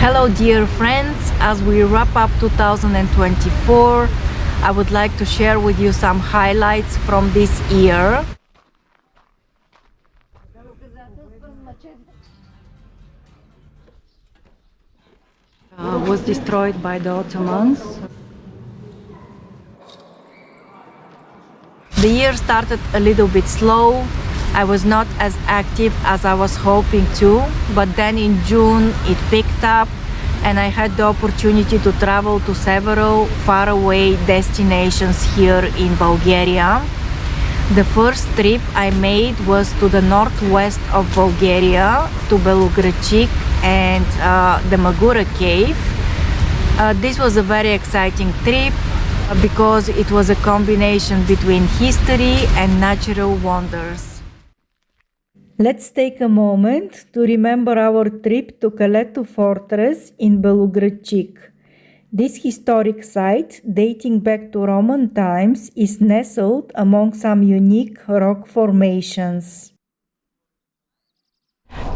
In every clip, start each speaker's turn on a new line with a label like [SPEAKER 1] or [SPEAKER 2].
[SPEAKER 1] Hello dear friends, as we wrap up 2024, I would like to share with you some highlights from this year. Was destroyed by the Ottomans. The year started a little bit slow. I was not as active as I was hoping to, but then in June it picked up and I had the opportunity to travel to several faraway destinations here in Bulgaria. The first trip I made was to the northwest of Bulgaria, to Belogradchik and the Magura Cave. This was a very exciting trip because it was a combination between history and natural wonders. Let's take a moment to remember our trip to Golden Fortress in Belogradchik. This historic site, dating back to Roman times, is nestled among some unique rock formations.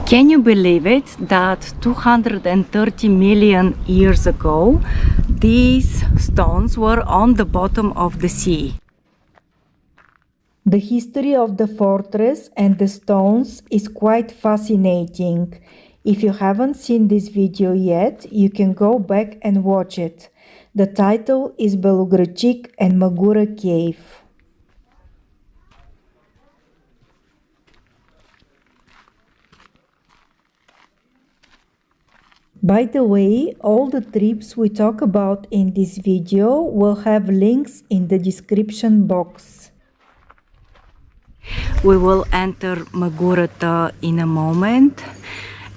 [SPEAKER 1] Can you believe it that 230 million years ago, these stones were on the bottom of the sea? The history of the fortress and the stones is quite fascinating. If you haven't seen this video yet, you can go back and watch it. The title is Belogradchik and Magura Cave. By the way, all the trips we talk about in this video will have links in the description box. We will enter Magura in a moment,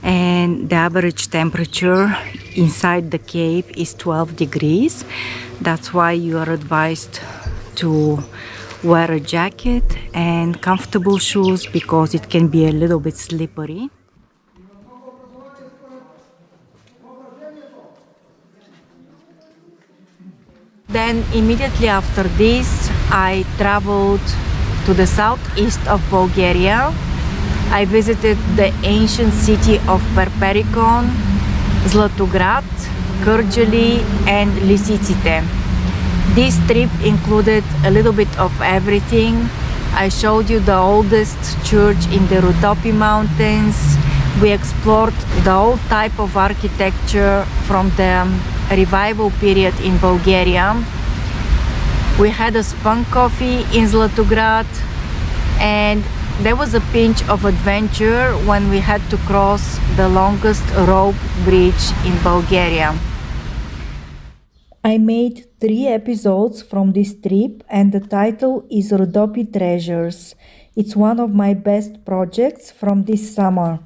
[SPEAKER 1] and the average temperature inside the cave is 12 degrees. That's why you are advised to wear a jacket and comfortable shoes because it can be a little bit slippery. Then immediately after this, I traveled to the southeast of Bulgaria. I visited the ancient city of Perperikon, Zlatograd, Kyrgyzstan and Lisitsite. This trip included a little bit of everything. I showed you the oldest church in the Rhodope mountains. We explored the old type of architecture from the revival period in Bulgaria. We had a spunk coffee in Zlatograd, and there was a pinch of adventure when we had to cross the longest rope bridge in Bulgaria. I made 3 episodes from this trip and the title is Rhodope Treasures. It's one of my best projects from this summer.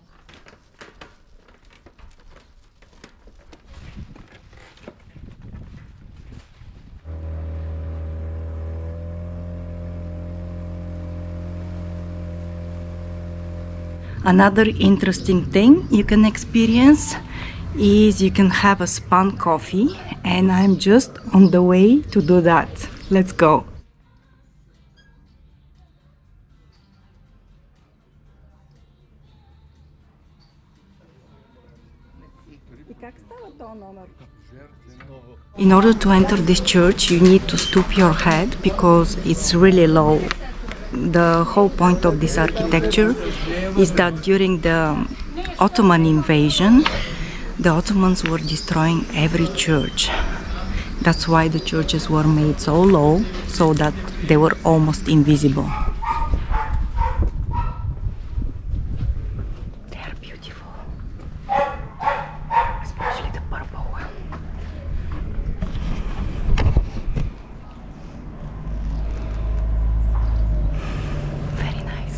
[SPEAKER 1] Another interesting thing you can experience is you can have a spun coffee, and I'm just on the way to do that. Let's go. In order to enter this church, you need to stoop your head because it's really low. The whole point of this architecture is that during the Ottoman invasion, the Ottomans were destroying every church. That's why the churches were made so low, so that they were almost invisible. They are beautiful, especially the purple one. Very nice.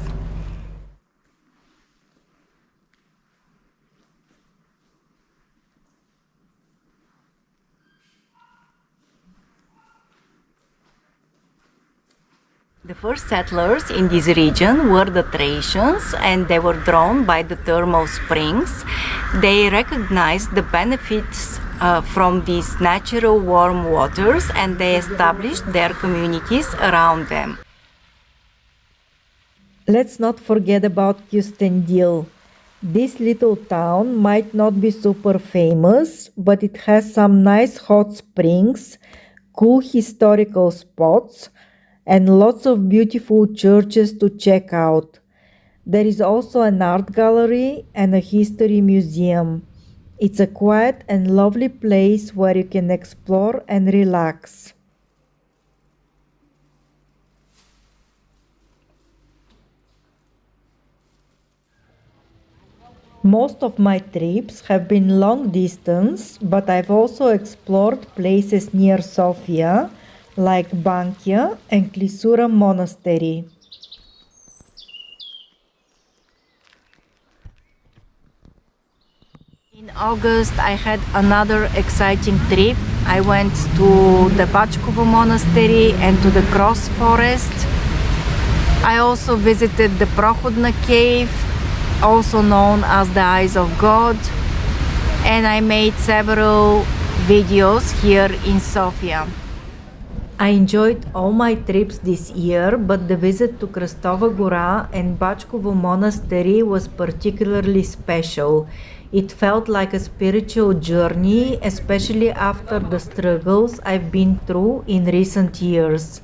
[SPEAKER 1] The first settlers in this region were the Thracians, and they were drawn by the thermal springs. They recognized the benefits from these natural warm waters, and they established their communities around them. Let's not forget about Kyustendil. This little town might not be super famous, but it has some nice hot springs, cool historical spots, and lots of beautiful churches to check out. There is also an art gallery and a history museum. It's a quiet and lovely place where you can explore and relax. Most of my trips have been long distance, but I've also explored places near Sofia, like Bankya and Clisura Monastery. In August, I had another exciting trip. I went to the Bachkovo Monastery and to the Cross Forest. I also visited the Prohodna Cave, also known as the Eyes of God, and I made several videos here in Sofia. I enjoyed all my trips this year, but the visit to Krstova Gora and Bachkovo Monastery was particularly special. It felt like a spiritual journey, especially after the struggles I've been through in recent years.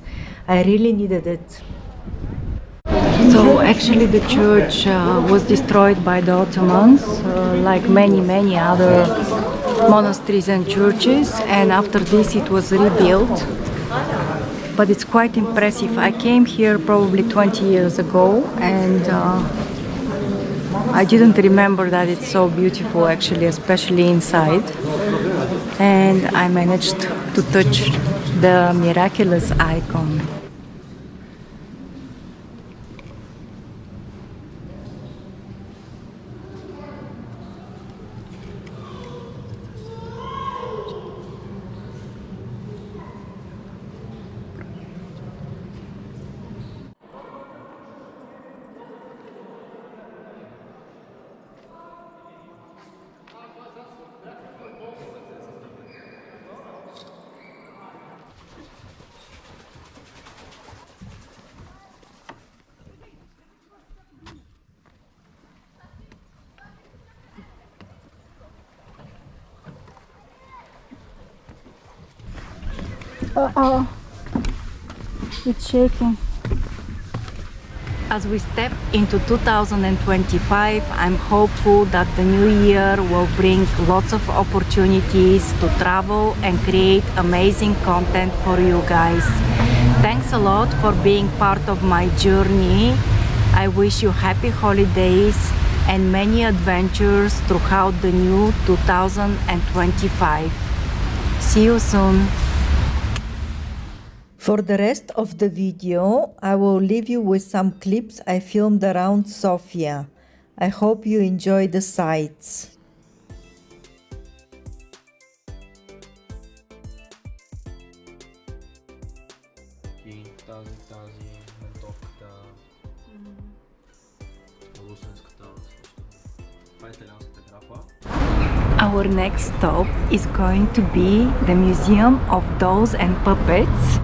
[SPEAKER 1] I really needed it. So actually the church was destroyed by the Ottomans, like many other monasteries and churches, and after this it was rebuilt. But it's quite impressive. I came here probably 20 years ago, and I didn't remember that it's so beautiful actually, especially inside. And I managed to touch the miraculous icon. Uh-oh, it's shaking. As we step into 2025, I'm hopeful that the new year will bring lots of opportunities to travel and create amazing content for you guys. Thanks a lot for being part of my journey. I wish you happy holidays and many adventures throughout the new 2025. See you soon. For the rest of the video, I will leave you with some clips I filmed around Sofia. I hope you enjoy the sights. Our next stop is going to be the Museum of Dolls and Puppets.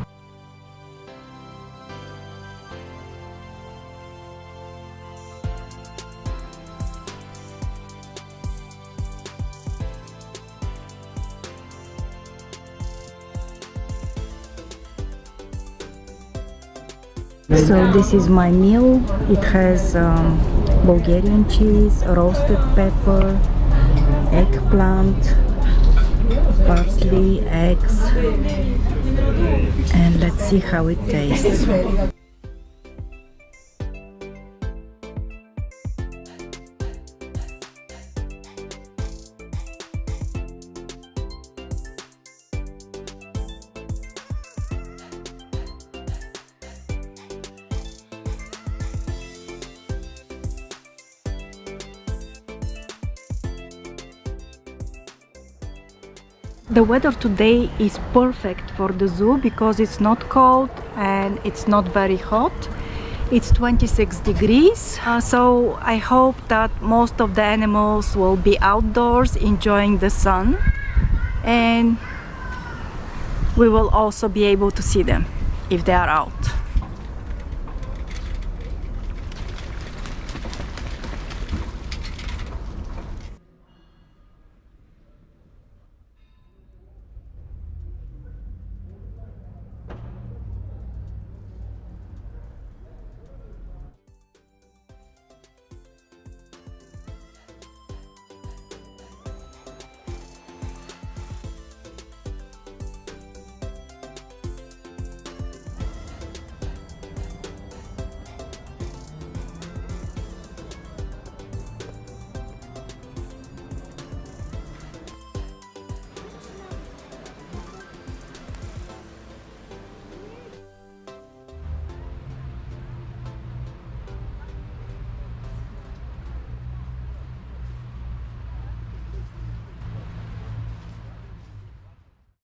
[SPEAKER 1] So this is my meal. It has Bulgarian cheese, roasted pepper, eggplant, parsley, eggs, and let's see how it tastes. The weather today is perfect for the zoo because it's not cold and it's not very hot. It's 26 degrees, so I hope that most of the animals will be outdoors enjoying the sun, and we will also be able to see them if they are out.